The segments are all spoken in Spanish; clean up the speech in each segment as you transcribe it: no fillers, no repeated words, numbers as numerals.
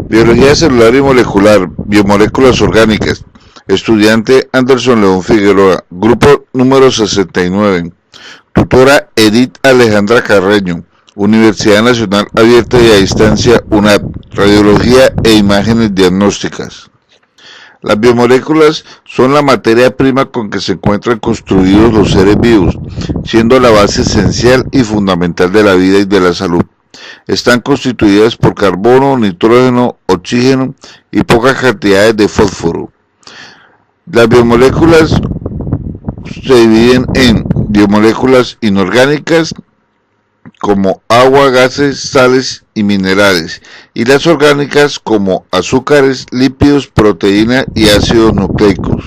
Biología celular y molecular, biomoléculas orgánicas. Estudiante Anderson León Figueroa, grupo número 69. Tutora Edith Alejandra Carreño, Universidad Nacional Abierta y a Distancia UNAP, Radiología e Imágenes Diagnósticas. Las biomoléculas son la materia prima con que se encuentran construidos los seres vivos, siendo la base esencial y fundamental de la vida y de la salud. Están constituidas por carbono, nitrógeno, oxígeno y pocas cantidades de fósforo. Las biomoléculas se dividen en biomoléculas inorgánicas como agua, gases, sales y minerales, y las orgánicas como azúcares, lípidos, proteínas y ácidos nucleicos.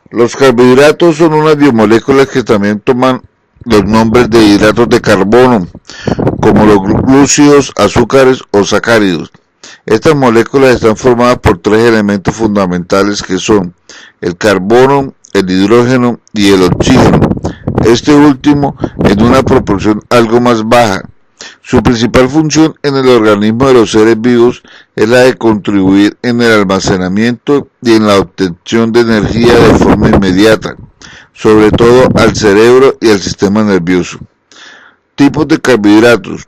Los carbohidratos son unas biomoléculas que también toman los nombres de hidratos de carbono, como los glúcidos, azúcares o sacáridos. Estas moléculas están formadas por tres elementos fundamentales que son el carbono, el hidrógeno y el oxígeno, este último en una proporción algo más baja. Su principal función en el organismo de los seres vivos es la de contribuir en el almacenamiento y en la obtención de energía de forma inmediata, sobre todo al cerebro y al sistema nervioso. Tipos de carbohidratos.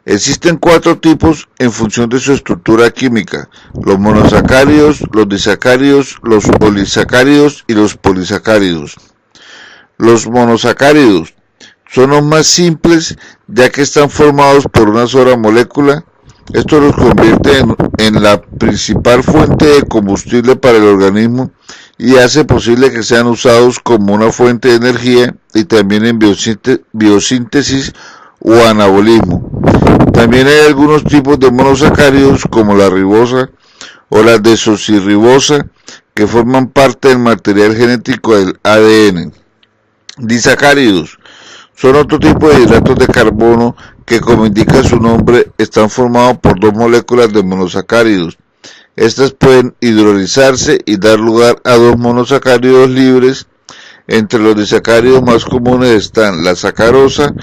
Existen 4 tipos en función de su estructura química: los monosacáridos, los disacáridos, los polisacáridos y los polisacáridos. Los monosacáridos son los más simples, ya que están formados por una sola molécula. Esto los convierte en la principal fuente de combustible para el organismo y hace posible que sean usados como una fuente de energía y también en biosíntesis o anabolismo. También hay algunos tipos de monosacáridos como la ribosa o la desoxirribosa que forman parte del material genético del ADN. Disacáridos son otro tipo de hidratos de carbono que, como indica su nombre, están formados por 2 moléculas de monosacáridos. Estas pueden hidrolizarse y dar lugar a 2 monosacáridos libres. Entre los disacáridos más comunes están la sacarosa,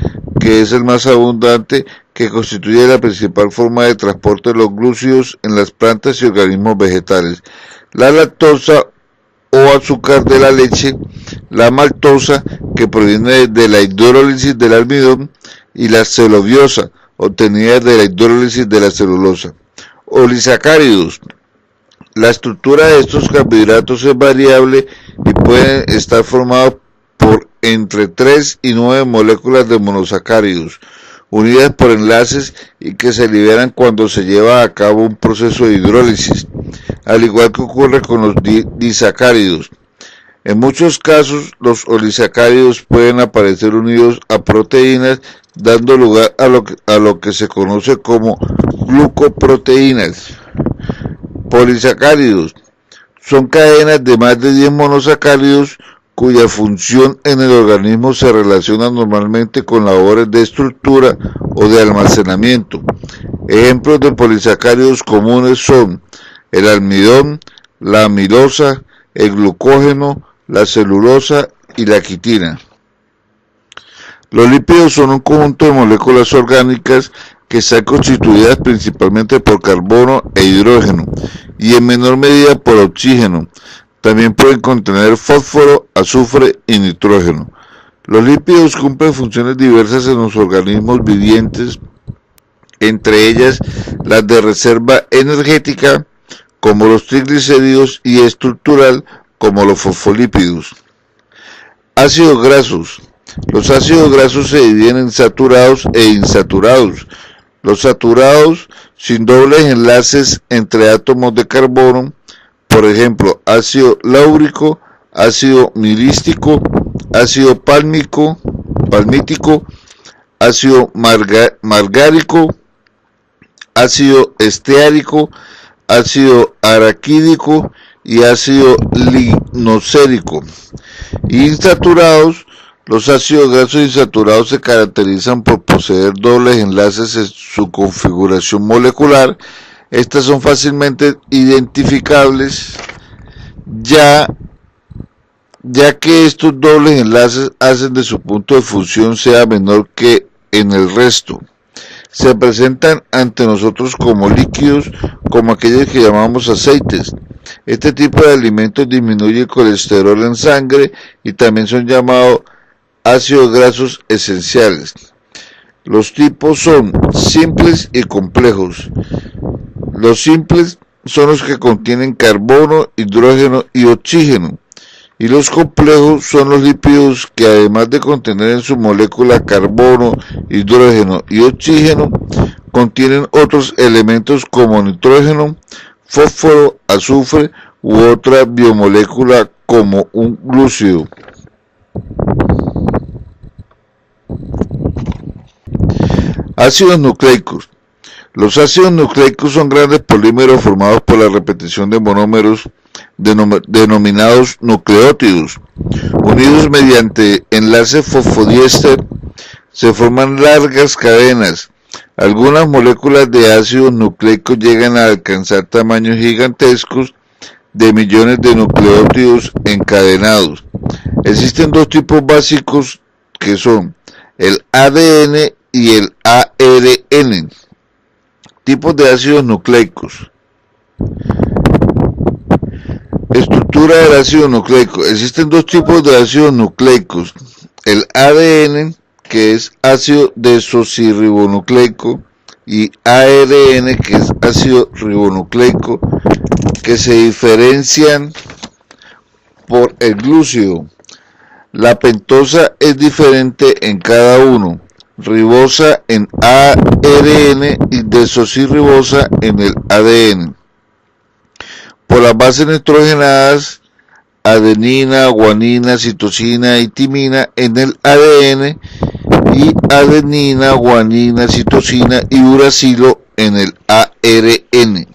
que es el más abundante, que constituye la principal forma de transporte de los glúcidos en las plantas y organismos vegetales, la lactosa o azúcar de la leche, la maltosa, que proviene de la hidrólisis del almidón, y la celobiosa, obtenida de la hidrólisis de la celulosa. Oligosacáridos. La estructura de estos carbohidratos es variable y pueden estar formados por entre 3 y 9 moléculas de monosacáridos, unidas por enlaces y que se liberan cuando se lleva a cabo un proceso de hidrólisis, al igual que ocurre con los disacáridos. En muchos casos, los oligosacáridos pueden aparecer unidos a proteínas, dando lugar a lo que se conoce como glucoproteínas. Polisacáridos son cadenas de más de 10 monosacáridos cuya función en el organismo se relaciona normalmente con labores de estructura o de almacenamiento. Ejemplos de polisacáridos comunes son el almidón, la amilosa, el glucógeno, la celulosa y la quitina. Los lípidos son un conjunto de moléculas orgánicas que están constituidas principalmente por carbono e hidrógeno y en menor medida por oxígeno. También pueden contener fósforo, azufre y nitrógeno. Los lípidos cumplen funciones diversas en los organismos vivientes, entre ellas las de reserva energética, como los triglicéridos, y estructural, como los fosfolípidos. Ácidos grasos. Los ácidos grasos se dividen en saturados e insaturados. Los saturados, sin dobles enlaces entre átomos de carbono, por ejemplo, ácido láurico, ácido milístico, ácido palmítico, ácido margárico, ácido esteárico, ácido araquídico y ácido linosérico. Insaturados. Los ácidos grasos insaturados se caracterizan por poseer dobles enlaces en su configuración molecular. Estas son fácilmente identificables ya que estos dobles enlaces hacen de su punto de fusión sea menor que en el resto. Se presentan ante nosotros como líquidos, como aquellos que llamamos aceites. Este tipo de alimentos disminuye el colesterol en sangre y también son llamados ácidos grasos esenciales. Los tipos son simples y complejos. Los simples son los que contienen carbono, hidrógeno y oxígeno. Y los complejos son los lípidos que, además de contener en su molécula carbono, hidrógeno y oxígeno, contienen otros elementos como nitrógeno, fósforo, azufre u otra biomolécula como un glúcido. Ácidos nucleicos. Los ácidos nucleicos son grandes polímeros formados por la repetición de monómeros denominados nucleótidos. Unidos mediante enlace fosfodiéster, se forman largas cadenas. Algunas moléculas de ácidos nucleicos llegan a alcanzar tamaños gigantescos de millones de nucleótidos encadenados. Existen dos tipos básicos que son el ADN y el ARN. Tipos de ácidos nucleicos. Estructura del ácido nucleico. Existen dos tipos de ácidos nucleicos. El ADN, que es ácido desoxirribonucleico, y ARN, que es ácido ribonucleico, que se diferencian por el glúcido. La pentosa es diferente en cada uno. Ribosa en ARN y desoxirribosa en el ADN. Por las bases nitrogenadas, adenina, guanina, citosina y timina en el ADN y adenina, guanina, citosina y uracilo en el ARN.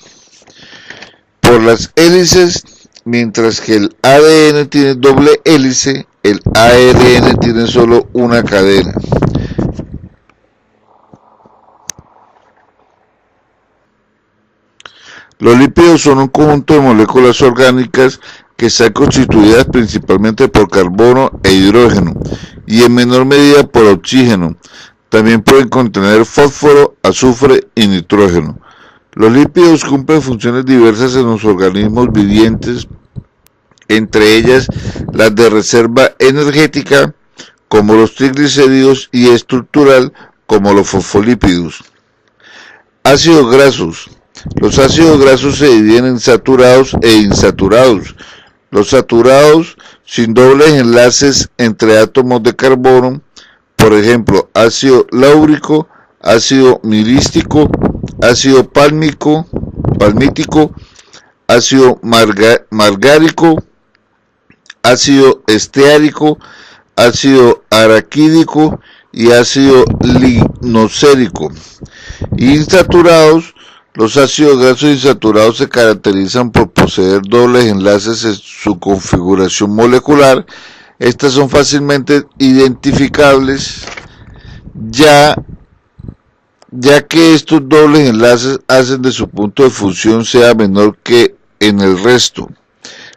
Por las hélices, mientras que el ADN tiene doble hélice, el ARN tiene solo una cadena. Los lípidos son un conjunto de moléculas orgánicas que están constituidas principalmente por carbono e hidrógeno y en menor medida por oxígeno. También pueden contener fósforo, azufre y nitrógeno. Los lípidos cumplen funciones diversas en los organismos vivientes, entre ellas las de reserva energética, como los triglicéridos, y estructural, como los fosfolípidos. Ácidos grasos. Los ácidos grasos se dividen en saturados e insaturados. Los saturados, sin dobles enlaces entre átomos de carbono, por ejemplo, ácido láurico, ácido milístico, ácido palmítico, ácido margárico, ácido esteárico, ácido araquídico y ácido linosérico. Insaturados. Los ácidos grasos insaturados se caracterizan por poseer dobles enlaces en su configuración molecular. Estas son fácilmente identificables ya que estos dobles enlaces hacen de su punto de fusión sea menor que en el resto.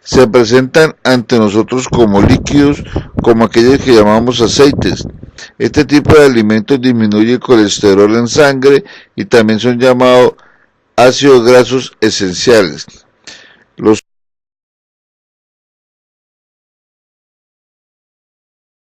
Se presentan ante nosotros como líquidos, como aquellos que llamamos aceites. Este tipo de alimentos disminuye el colesterol en sangre y también son llamados ácidos grasos esenciales.